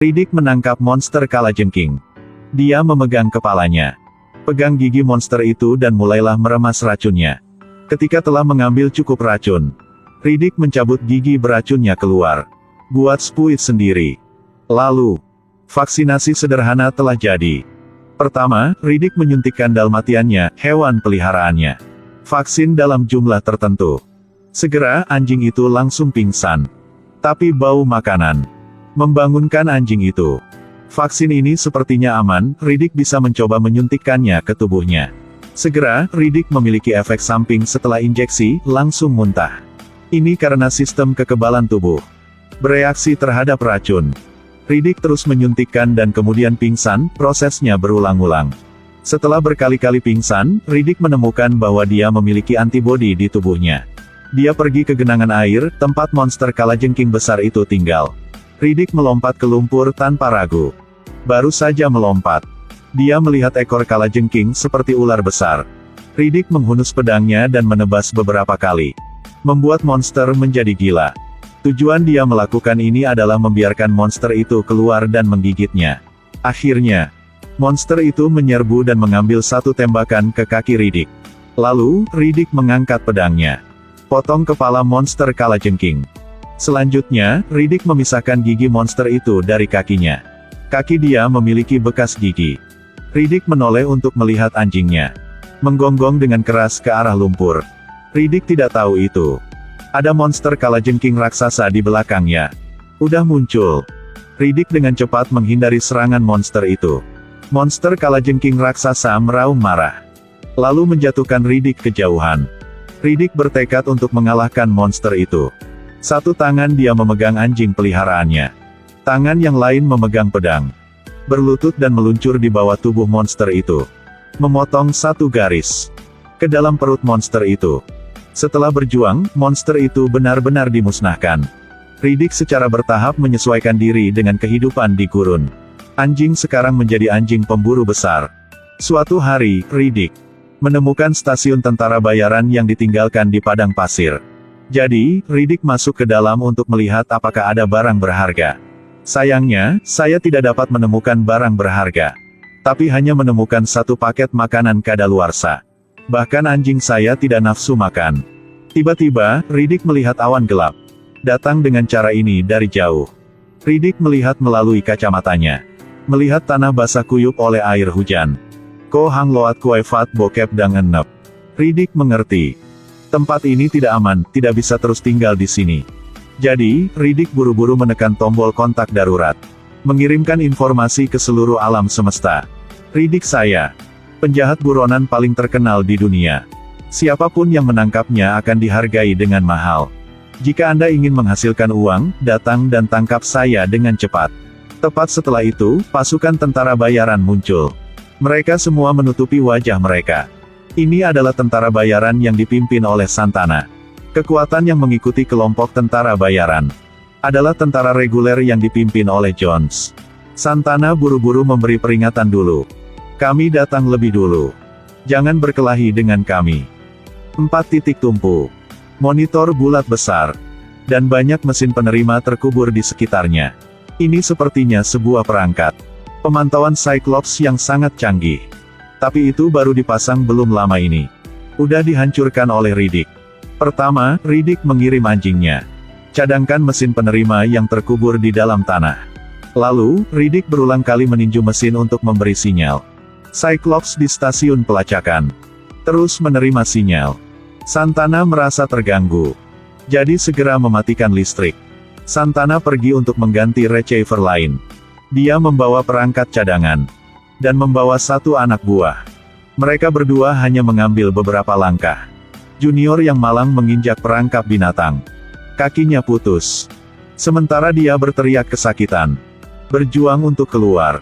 Riddick menangkap monster kalajengking. Dia memegang kepalanya. Pegang gigi monster itu dan mulailah meremas racunnya. Ketika telah mengambil cukup racun, Riddick mencabut gigi beracunnya keluar. Buat spuit sendiri. Lalu, vaksinasi sederhana telah jadi. Pertama, Riddick menyuntikkan dalmatiannya, hewan peliharaannya. Vaksin dalam jumlah tertentu. Segera, anjing itu langsung pingsan. Tapi bau makanan membangunkan anjing itu. Vaksin ini sepertinya aman, Riddick bisa mencoba menyuntikkannya ke tubuhnya. Segera, Riddick memiliki efek samping setelah injeksi, langsung muntah. Ini karena sistem kekebalan tubuh bereaksi terhadap racun. Riddick terus menyuntikkan dan kemudian pingsan, prosesnya berulang-ulang. Setelah berkali-kali pingsan, Riddick menemukan bahwa dia memiliki antibodi di tubuhnya. Dia pergi ke genangan air, tempat monster kalajengking besar itu tinggal. Riddick melompat ke lumpur tanpa ragu. Baru saja melompat, dia melihat ekor kalajengking seperti ular besar. Riddick menghunus pedangnya dan menebas beberapa kali, membuat monster menjadi gila. Tujuan dia melakukan ini adalah membiarkan monster itu keluar dan menggigitnya. Akhirnya, monster itu menyerbu dan mengambil satu tembakan ke kaki Riddick. Lalu, Riddick mengangkat pedangnya, potong kepala monster kalajengking. Selanjutnya, Riddick memisahkan gigi monster itu dari kakinya. Kaki dia memiliki bekas gigi. Riddick menoleh untuk melihat anjingnya, menggonggong dengan keras ke arah lumpur. Riddick tidak tahu itu ada monster kalajengking raksasa di belakangnya. Udah muncul. Riddick dengan cepat menghindari serangan monster itu. Monster kalajengking raksasa meraung marah, lalu menjatuhkan Riddick ke jauhan. Riddick bertekad untuk mengalahkan monster itu. Satu tangan dia memegang anjing peliharaannya. Tangan yang lain memegang pedang. Berlutut dan meluncur di bawah tubuh monster itu. Memotong satu garis ke dalam perut monster itu. Setelah berjuang, monster itu benar-benar dimusnahkan. Riddick secara bertahap menyesuaikan diri dengan kehidupan di gurun. Anjing sekarang menjadi anjing pemburu besar. Suatu hari, Riddick menemukan stasiun tentara bayaran yang ditinggalkan di padang pasir. Jadi, Riddick masuk ke dalam untuk melihat apakah ada barang berharga. Sayangnya, saya tidak dapat menemukan barang berharga. Tapi hanya menemukan satu paket makanan kadaluarsa. Bahkan anjing saya tidak nafsu makan. Tiba-tiba, Riddick melihat awan gelap datang dengan cara ini dari jauh. Riddick melihat melalui kacamatanya. Melihat tanah basah kuyup oleh air hujan. Ko hang loat kue fat bokep dang enep. Riddick mengerti. Tempat ini tidak aman, tidak bisa terus tinggal di sini. Jadi, Riddick buru-buru menekan tombol kontak darurat. Mengirimkan informasi ke seluruh alam semesta. Riddick saya, penjahat buronan paling terkenal di dunia. Siapapun yang menangkapnya akan dihargai dengan mahal. Jika Anda ingin menghasilkan uang, datang dan tangkap saya dengan cepat. Tepat setelah itu, pasukan tentara bayaran muncul. Mereka semua menutupi wajah mereka. Ini adalah tentara bayaran yang dipimpin oleh Santana. Kekuatan yang mengikuti kelompok tentara bayaran adalah tentara reguler yang dipimpin oleh Jones. Santana buru-buru memberi peringatan dulu. Kami datang lebih dulu. Jangan berkelahi dengan kami. 4 titik tumpu. Monitor bulat besar. Dan banyak mesin penerima terkubur di sekitarnya. Ini sepertinya sebuah perangkat pemantauan Cyclops yang sangat canggih. Tapi itu baru dipasang belum lama ini. Udah dihancurkan oleh Riddick. Pertama, Riddick mengirim anjingnya. Cadangkan mesin penerima yang terkubur di dalam tanah. Lalu, Riddick berulang kali meninju mesin untuk memberi sinyal. Cyclops di stasiun pelacakan terus menerima sinyal. Santana merasa terganggu. Jadi segera mematikan listrik. Santana pergi untuk mengganti receiver lain. Dia membawa perangkat cadangan. Dan membawa satu anak buah. Mereka berdua hanya mengambil beberapa langkah. Junior yang malang menginjak perangkap binatang. Kakinya putus. Sementara dia berteriak kesakitan. Berjuang untuk keluar.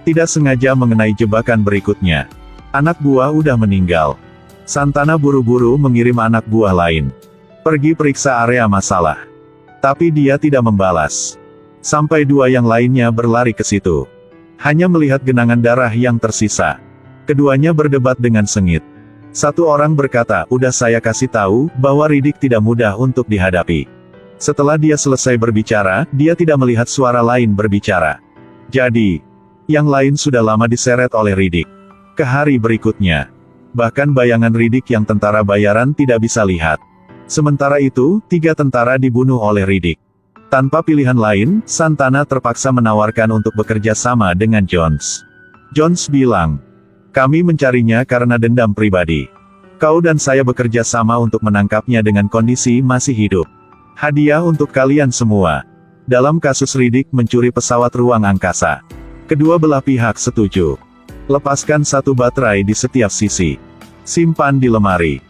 Tidak sengaja mengenai jebakan berikutnya. Anak buah udah meninggal. Santana buru-buru mengirim anak buah lain. Pergi periksa area masalah. Tapi dia tidak membalas. Sampai 2 yang lainnya berlari ke situ. Hanya melihat genangan darah yang tersisa. Keduanya berdebat dengan sengit. Satu orang berkata, udah saya kasih tahu, bahwa Riddick tidak mudah untuk dihadapi. Setelah dia selesai berbicara, dia tidak melihat suara lain berbicara. Jadi, yang lain sudah lama diseret oleh Riddick. Ke hari berikutnya, bahkan bayangan Riddick yang tentara bayaran tidak bisa lihat. Sementara itu, 3 tentara dibunuh oleh Riddick. Tanpa pilihan lain, Santana terpaksa menawarkan untuk bekerja sama dengan Jones. Jones bilang, "Kami mencarinya karena dendam pribadi. Kau dan saya bekerja sama untuk menangkapnya dengan kondisi masih hidup. Hadiah untuk kalian semua." Dalam kasus Riddick mencuri pesawat ruang angkasa, kedua belah pihak setuju. Lepaskan 1 baterai di setiap sisi. Simpan di lemari.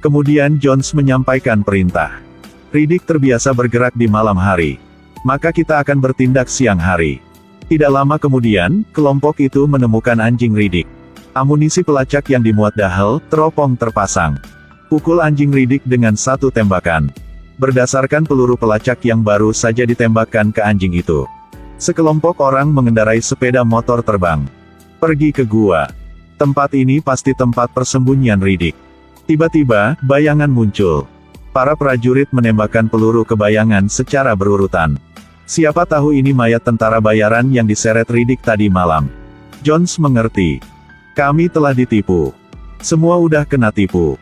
Kemudian Jones menyampaikan perintah. Riddick terbiasa bergerak di malam hari. Maka kita akan bertindak siang hari. Tidak lama kemudian, kelompok itu menemukan anjing Riddick. Amunisi pelacak yang dimuat Dahel, teropong terpasang. Pukul anjing Riddick dengan 1 tembakan. Berdasarkan peluru pelacak yang baru saja ditembakkan ke anjing itu, sekelompok orang mengendarai sepeda motor terbang. Pergi ke gua. Tempat ini pasti tempat persembunyian Riddick. Tiba-tiba, bayangan muncul. Para prajurit menembakkan peluru ke bayangan secara berurutan. Siapa tahu ini mayat tentara bayaran yang diseret Riddick tadi malam. Jones mengerti. Kami telah ditipu. Semua udah kena tipu.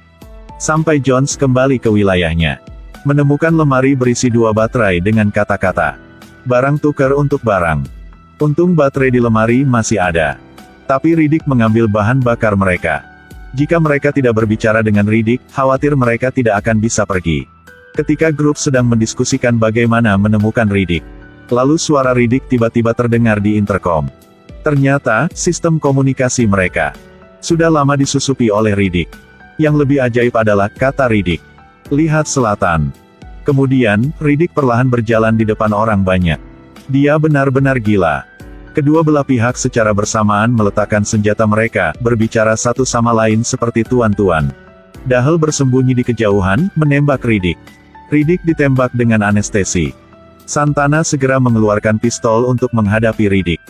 Sampai Jones kembali ke wilayahnya. Menemukan lemari berisi 2 baterai dengan kata-kata, "Barang tukar untuk barang." Untung baterai di lemari masih ada. Tapi Riddick mengambil bahan bakar mereka. Jika mereka tidak berbicara dengan Riddick, khawatir mereka tidak akan bisa pergi. Ketika grup sedang mendiskusikan bagaimana menemukan Riddick, lalu suara Riddick tiba-tiba terdengar di intercom. Ternyata, sistem komunikasi mereka sudah lama disusupi oleh Riddick. Yang lebih ajaib adalah kata Riddick, "Lihat selatan." Kemudian, Riddick perlahan berjalan di depan orang banyak. Dia benar-benar gila. Kedua belah pihak secara bersamaan meletakkan senjata mereka, berbicara satu sama lain seperti tuan-tuan. Dahel bersembunyi di kejauhan, menembak Riddick. Riddick ditembak dengan anestesi. Santana segera mengeluarkan pistol untuk menghadapi Riddick.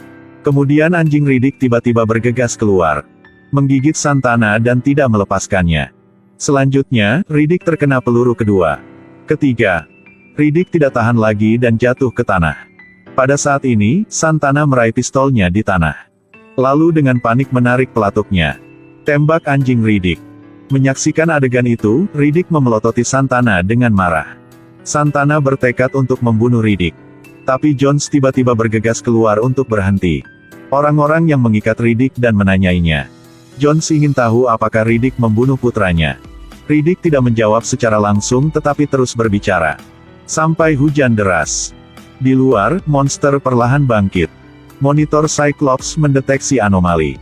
Kemudian anjing Riddick tiba-tiba bergegas keluar, menggigit Santana dan tidak melepaskannya. Selanjutnya, Riddick terkena peluru kedua. Ketiga, Riddick tidak tahan lagi dan jatuh ke tanah. Pada saat ini, Santana meraih pistolnya di tanah. Lalu dengan panik menarik pelatuknya. Tembak anjing Riddick. Menyaksikan adegan itu, Riddick memelototi Santana dengan marah. Santana bertekad untuk membunuh Riddick. Tapi Jones tiba-tiba bergegas keluar untuk berhenti orang-orang yang mengikat Riddick dan menanyainya. Jones ingin tahu apakah Riddick membunuh putranya. Riddick tidak menjawab secara langsung tetapi terus berbicara. Sampai hujan deras. Di luar, monster perlahan bangkit. Monitor Cyclops mendeteksi anomali.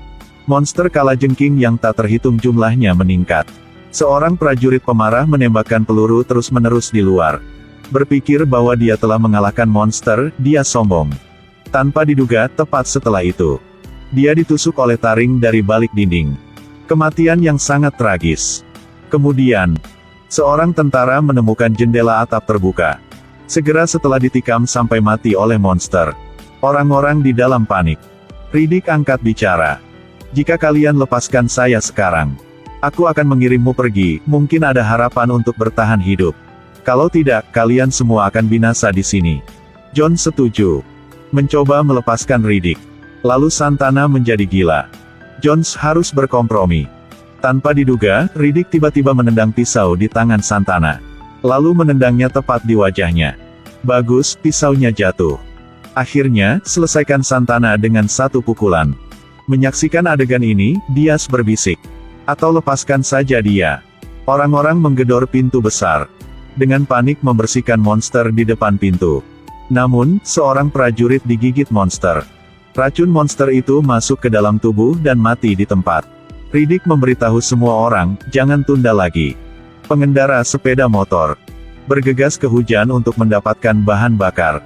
Monster kalajengking yang tak terhitung jumlahnya meningkat. Seorang prajurit pemarah menembakkan peluru terus-menerus di luar. Berpikir bahwa dia telah mengalahkan monster, dia sombong. Tanpa diduga, tepat setelah itu, dia ditusuk oleh taring dari balik dinding. Kematian yang sangat tragis. Kemudian, seorang tentara menemukan jendela atap terbuka. Segera setelah ditikam sampai mati oleh monster. Orang-orang di dalam panik. Riddick angkat bicara. "Jika kalian lepaskan saya sekarang, aku akan mengirimmu pergi, mungkin ada harapan untuk bertahan hidup. Kalau tidak, kalian semua akan binasa di sini." John setuju. Mencoba melepaskan Riddick. Lalu Santana menjadi gila. Jones harus berkompromi. Tanpa diduga, Riddick tiba-tiba menendang pisau di tangan Santana. Lalu menendangnya tepat di wajahnya. Bagus, pisaunya jatuh. Akhirnya, selesaikan Santana dengan 1 pukulan. Menyaksikan adegan ini, Diaz berbisik. "Atau lepaskan saja dia." Orang-orang menggedor pintu besar. Dengan panik membersihkan monster di depan pintu. Namun, seorang prajurit digigit monster. Racun monster itu masuk ke dalam tubuh dan mati di tempat. Riddick memberitahu semua orang, jangan tunda lagi. Pengendara sepeda motor bergegas ke hujan untuk mendapatkan bahan bakar.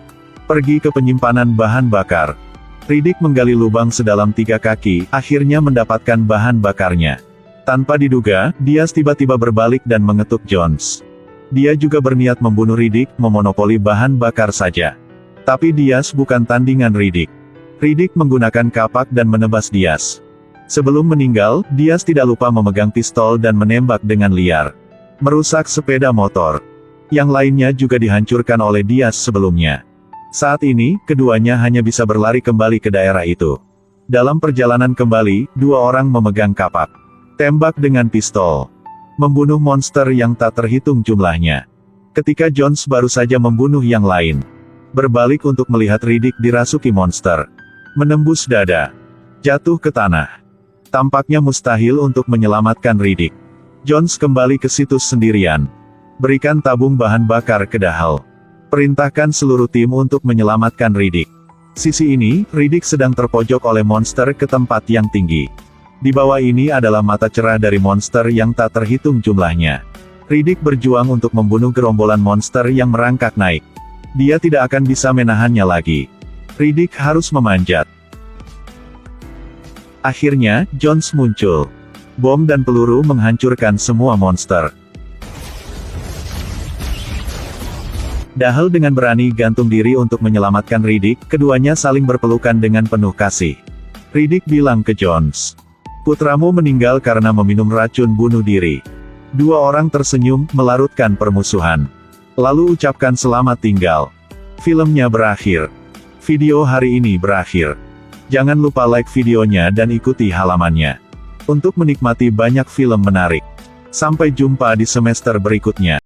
Pergi ke penyimpanan bahan bakar. Riddick menggali lubang sedalam 3 kaki, akhirnya mendapatkan bahan bakarnya. Tanpa diduga, Diaz tiba-tiba berbalik dan mengetuk Jones. Dia juga berniat membunuh Riddick, memonopoli bahan bakar saja. Tapi Diaz bukan tandingan Riddick. Riddick menggunakan kapak dan menebas Diaz. Sebelum meninggal, Diaz tidak lupa memegang pistol dan menembak dengan liar. Merusak sepeda motor. Yang lainnya juga dihancurkan oleh Diaz sebelumnya. Saat ini, keduanya hanya bisa berlari kembali ke daerah itu. Dalam perjalanan kembali, dua orang memegang kapak. Tembak dengan pistol. Membunuh monster yang tak terhitung jumlahnya. Ketika Jones baru saja membunuh yang lain. Berbalik untuk melihat Riddick dirasuki monster. Menembus dada. Jatuh ke tanah. Tampaknya mustahil untuk menyelamatkan Riddick. Jones kembali ke situs sendirian. Berikan tabung bahan bakar ke Dahal. Perintahkan seluruh tim untuk menyelamatkan Riddick. Sisi ini, Riddick sedang terpojok oleh monster ke tempat yang tinggi. Di bawah ini adalah mata cerah dari monster yang tak terhitung jumlahnya. Riddick berjuang untuk membunuh gerombolan monster yang merangkak naik. Dia tidak akan bisa menahannya lagi. Riddick harus memanjat. Akhirnya, Jones muncul. Bom dan peluru menghancurkan semua monster. Dahal dengan berani gantung diri untuk menyelamatkan Riddick, keduanya saling berpelukan dengan penuh kasih. Riddick bilang ke Jones, "Putramu meninggal karena meminum racun bunuh diri." Dua orang tersenyum, melarutkan permusuhan. Lalu ucapkan selamat tinggal. Filmnya berakhir. Video hari ini berakhir. Jangan lupa like videonya dan ikuti halamannya. Untuk menikmati banyak film menarik. Sampai jumpa di semester berikutnya.